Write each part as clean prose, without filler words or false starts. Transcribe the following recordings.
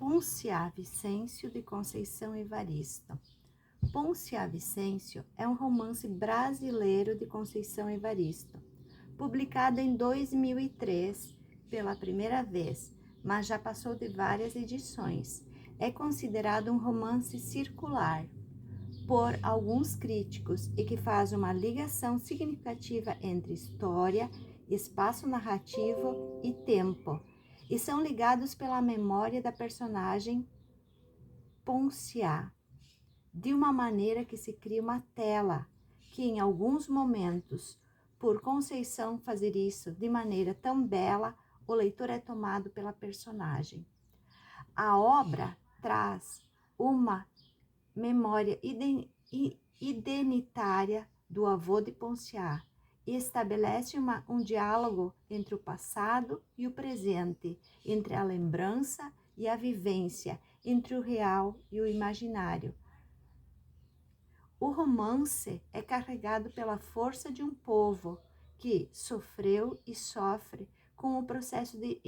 Ponciá Vicêncio de Conceição Evaristo. Ponciá Vicêncio é um romance brasileiro de Conceição Evaristo, publicado em 2003 pela primeira vez, mas já passou de várias edições. É considerado um romance circular por alguns críticos e que faz uma ligação significativa entre história, espaço narrativo e tempo, e são ligados pela memória da personagem Ponciá, de uma maneira que se cria uma tela, que em alguns momentos, por Conceição fazer isso de maneira tão bela, o leitor é tomado pela personagem. A obra traz uma memória identitária do avô de Ponciá e estabelece um diálogo entre o passado e o presente, entre a lembrança e a vivência, entre o real e o imaginário. O romance é carregado pela força de um povo que sofreu e sofre com o processo de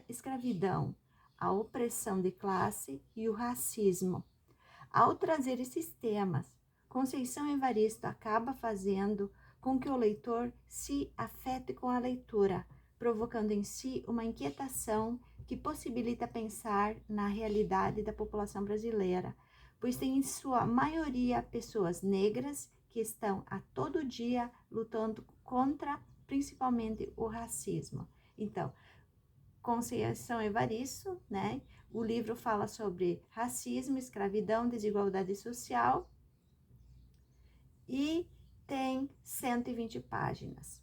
escravidão, a opressão de classe e o racismo. Ao trazer esses temas, Conceição Evaristo acaba fazendo com que o leitor se afete com a leitura, provocando em si uma inquietação que possibilita pensar na realidade da população brasileira, pois tem em sua maioria pessoas negras que estão a todo dia lutando contra, principalmente, o racismo. Então, Conceição Evaristo, né? O livro fala sobre racismo, escravidão, desigualdade social e tem 120 páginas.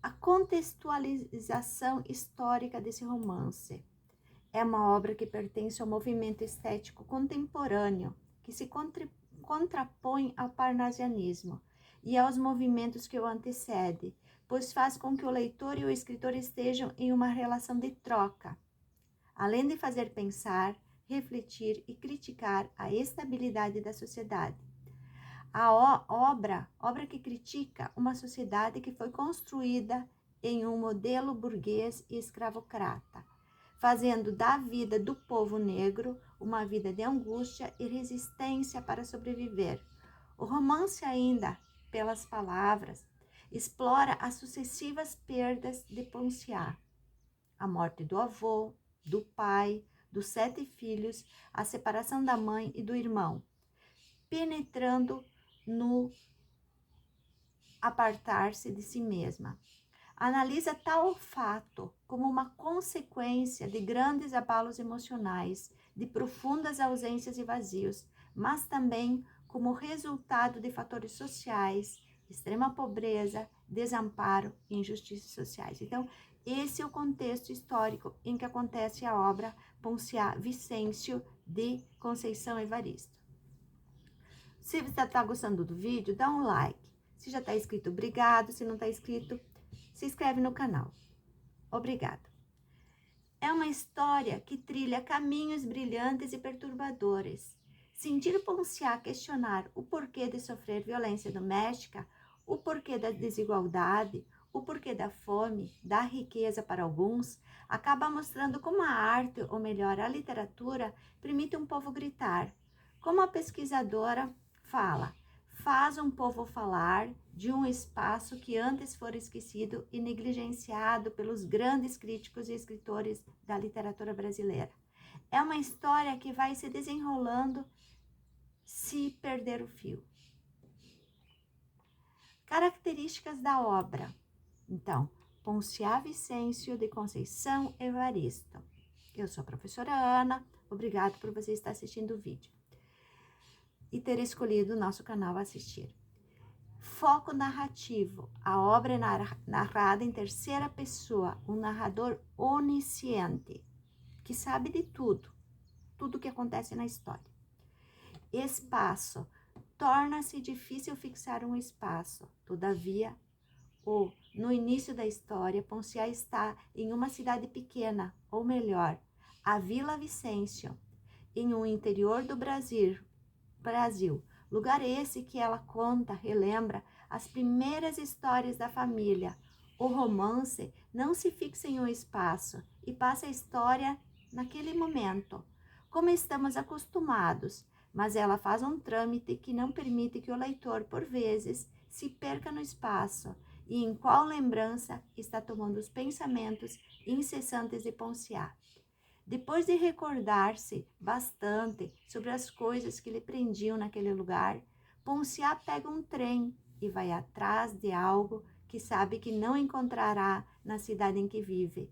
A contextualização histórica desse romance é uma obra que pertence ao movimento estético contemporâneo, que se contrapõe ao parnasianismo e aos movimentos que o antecedem, pois faz com que o leitor e o escritor estejam em uma relação de troca, além de fazer pensar, refletir e criticar a estabilidade da sociedade. A obra que critica uma sociedade que foi construída em um modelo burguês e escravocrata, fazendo da vida do povo negro uma vida de angústia e resistência para sobreviver. O romance ainda, pelas palavras, explora as sucessivas perdas de Ponciá, a morte do avô, do pai, dos 7 filhos, a separação da mãe e do irmão, penetrando no apartar-se de si mesma. Analisa tal fato como uma consequência de grandes abalos emocionais, de profundas ausências e vazios, mas também como resultado de fatores sociais, extrema pobreza, desamparo e injustiças sociais. Então, esse é o contexto histórico em que acontece a obra Ponciá Vicêncio de Conceição Evaristo. Se você está gostando do vídeo, dá um like. Se já está inscrito, obrigado. Se não está inscrito, se inscreve no canal. Obrigado. É uma história que trilha caminhos brilhantes e perturbadores. Sentir Ponciá questionar o porquê de sofrer violência doméstica, o porquê da desigualdade, o porquê da fome, da riqueza para alguns, acaba mostrando como a arte, ou melhor, a literatura, permite um povo gritar. Como a pesquisadora fala, faz um povo falar de um espaço que antes fora esquecido e negligenciado pelos grandes críticos e escritores da literatura brasileira. É uma história que vai se desenrolando se perder o fio. Características da obra. Então, Ponciá Vicêncio de Conceição Evaristo. Eu sou a professora Ana, obrigado por você estar assistindo o vídeo e ter escolhido o nosso canal a assistir. Foco narrativo. A obra é narrada em terceira pessoa, um narrador onisciente, que sabe de tudo o que acontece na história. Espaço. Torna-se difícil fixar um espaço, todavia, no início da história, Ponciá está em uma cidade pequena, ou melhor, a Vila Vicêncio, em um interior do Brasil, lugar esse que ela conta, relembra as primeiras histórias da família. O romance não se fixa em um espaço e passa a história naquele momento, como estamos acostumados, mas ela faz um trâmite que não permite que o leitor, por vezes, se perca no espaço e em qual lembrança está tomando os pensamentos incessantes de Ponciá. Depois de recordar-se bastante sobre as coisas que lhe prendiam naquele lugar, Ponciá pega um trem e vai atrás de algo que sabe que não encontrará na cidade em que vive.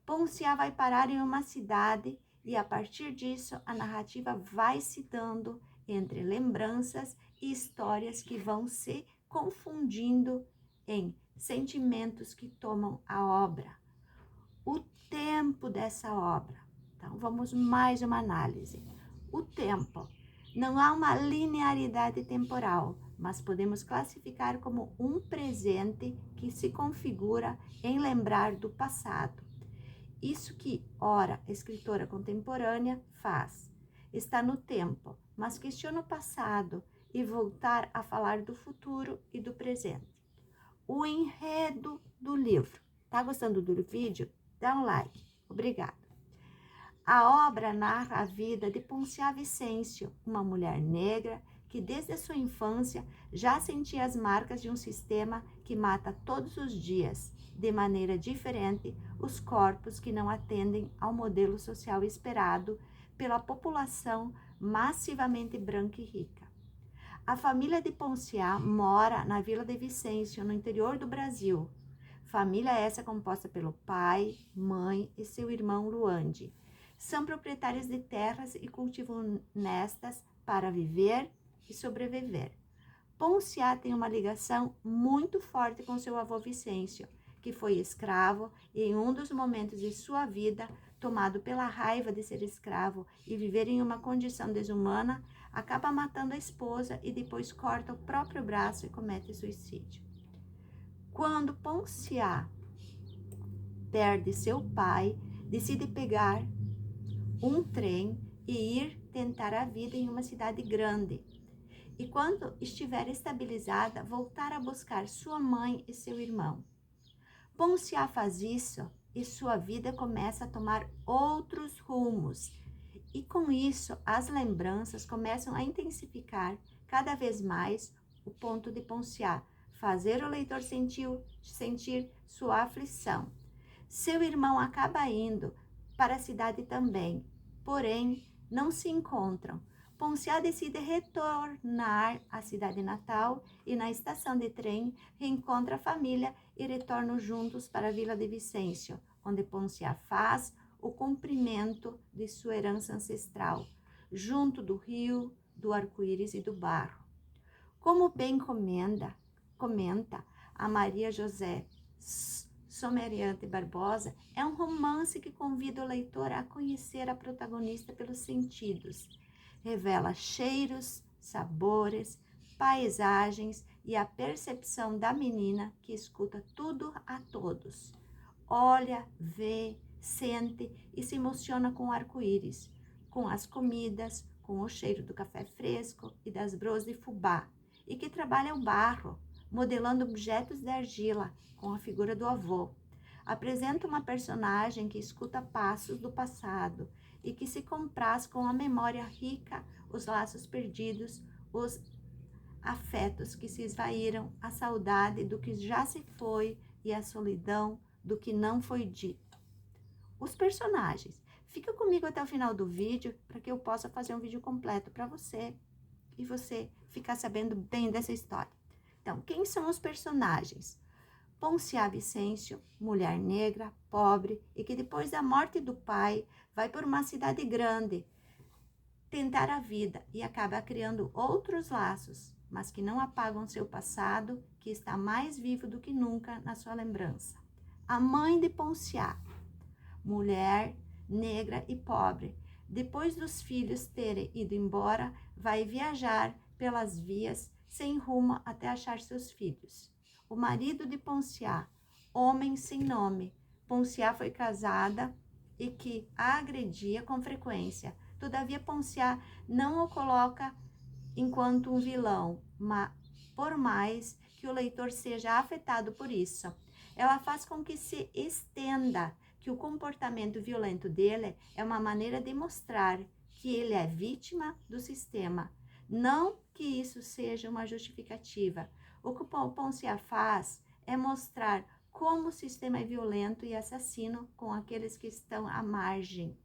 Ponciá vai parar em uma cidade e, a partir disso, a narrativa vai se dando entre lembranças e histórias que vão se confundindo em sentimentos que tomam a obra. O tempo dessa obra. Então, vamos mais uma análise. O tempo. Não há uma linearidade temporal, mas podemos classificar como um presente que se configura em lembrar do passado. Isso que, ora, a escritora contemporânea faz. Está no tempo, mas questiona o passado e voltar a falar do futuro e do presente. O enredo do livro. Tá gostando do vídeo? Dá um like. Obrigada. A obra narra a vida de Ponciá Vicêncio, uma mulher negra que desde a sua infância já sentia as marcas de um sistema que mata todos os dias, de maneira diferente, os corpos que não atendem ao modelo social esperado pela população massivamente branca e rica. A família de Ponciá mora na Vila de Vicêncio, no interior do Brasil. Família essa composta pelo pai, mãe e seu irmão Luande. São proprietários de terras e cultivam nestas para viver e sobreviver. Ponciá tem uma ligação muito forte com seu avô Vicêncio, que foi escravo e em um dos momentos de sua vida, tomado pela raiva de ser escravo e viver em uma condição desumana, acaba matando a esposa e depois corta o próprio braço e comete suicídio. Quando Ponciá perde seu pai, decide pegar um trem e ir tentar a vida em uma cidade grande. E quando estiver estabilizada, voltar a buscar sua mãe e seu irmão. Ponciá faz isso e sua vida começa a tomar outros rumos. E com isso, as lembranças começam a intensificar cada vez mais o ponto de Ponciá, fazer o leitor sentir sua aflição. Seu irmão acaba indo para a cidade também, porém não se encontram. Ponciá decide retornar à cidade natal e na estação de trem reencontra a família e retornam juntos para a Vila de Vicêncio, onde Ponciá faz o cumprimento de sua herança ancestral, junto do rio, do arco-íris e do barro. Como bem comenta a Maria José Someriante Barbosa, é um romance que convida o leitor a conhecer a protagonista pelos sentidos. Revela cheiros, sabores, paisagens e a percepção da menina que escuta tudo a todos. Olha, vê, sente e se emociona com o arco-íris, com as comidas, com o cheiro do café fresco e das broas de fubá, e que trabalha o barro, modelando objetos de argila com a figura do avô. Apresenta uma personagem que escuta passos do passado e que se compraz com a memória rica, os laços perdidos, os afetos que se esvaíram, a saudade do que já se foi e a solidão do que não foi dito. Os personagens. Fica comigo até o final do vídeo para que eu possa fazer um vídeo completo para você e você ficar sabendo bem dessa história. Então, quem são os personagens? Ponciá Vicêncio, mulher negra, pobre e que depois da morte do pai vai por uma cidade grande tentar a vida e acaba criando outros laços, mas que não apagam seu passado, que está mais vivo do que nunca na sua lembrança. A mãe de Ponciá, mulher negra e pobre, depois dos filhos terem ido embora, vai viajar pelas vias sem rumo até achar seus filhos. O marido de Ponciá, homem sem nome. Ponciá foi casada e que a agredia com frequência. Todavia, Ponciá não o coloca enquanto um vilão, mas por mais que o leitor seja afetado por isso. Ela faz com que se estenda que o comportamento violento dele é uma maneira de mostrar que ele é vítima do sistema, não que isso seja uma justificativa. O que o Poncia faz é mostrar como o sistema é violento e assassino com aqueles que estão à margem.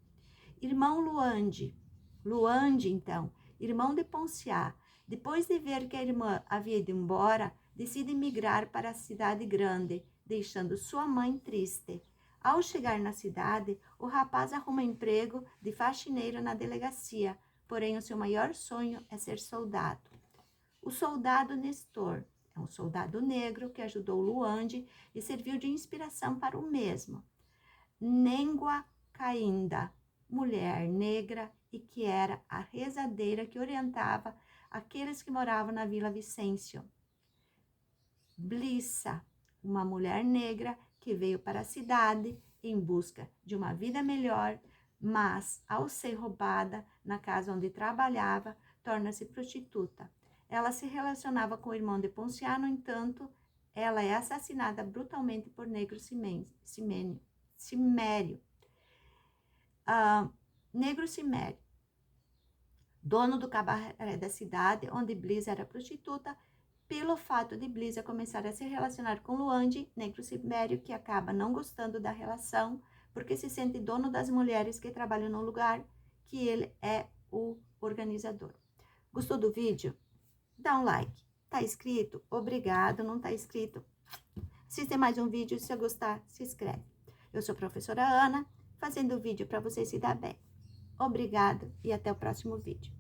Irmão Luande, então, irmão de Ponciá, depois de ver que a irmã havia ido embora, decide migrar para a cidade grande, deixando sua mãe triste. Ao chegar na cidade, o rapaz arruma emprego de faxineiro na delegacia, porém o seu maior sonho é ser soldado. O soldado Nestor é um soldado negro que ajudou Luande e serviu de inspiração para o mesmo. Nengua Cainda, mulher negra e que era a rezadeira que orientava aqueles que moravam na Vila Vicêncio. Blissa, uma mulher negra que veio para a cidade em busca de uma vida melhor, mas, ao ser roubada na casa onde trabalhava, torna-se prostituta. Ela se relacionava com o irmão de Ponciá, no entanto, ela é assassinada brutalmente por negro cimério. Negro cimério, dono do cabaré da cidade, onde Blissa era prostituta, pelo fato de Blissa começar a se relacionar com Luande, negro cimério, que acaba não gostando da relação, porque se sente dono das mulheres que trabalham no lugar, que ele é o organizador. Gostou do vídeo? Dá um like. Tá inscrito? Obrigado. Não tá inscrito? Assista mais um vídeo. Se gostar, se inscreve. Eu sou a professora Ana, fazendo vídeo para você se dar bem. Obrigado e até o próximo vídeo.